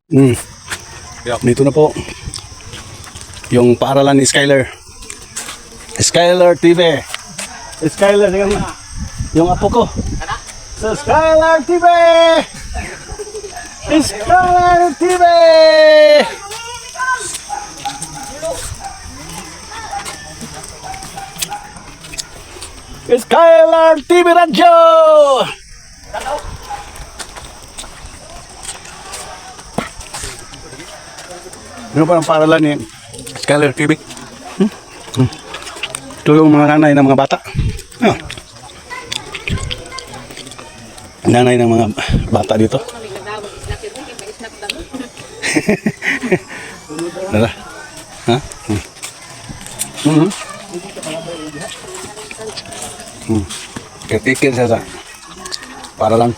Dito na po yung paaralan ni Skyler. Skyler TV. Skyler yung apo ko. Sa Skyler TV. Skyler TV. Skyler TV Radio. Ano pa ang paaralan ni Skyler TV? Ito yung mga nanay ng mga bata. Nanay ng mga bata dito. Nara. Ha? Ketikir saya sa. Para lang.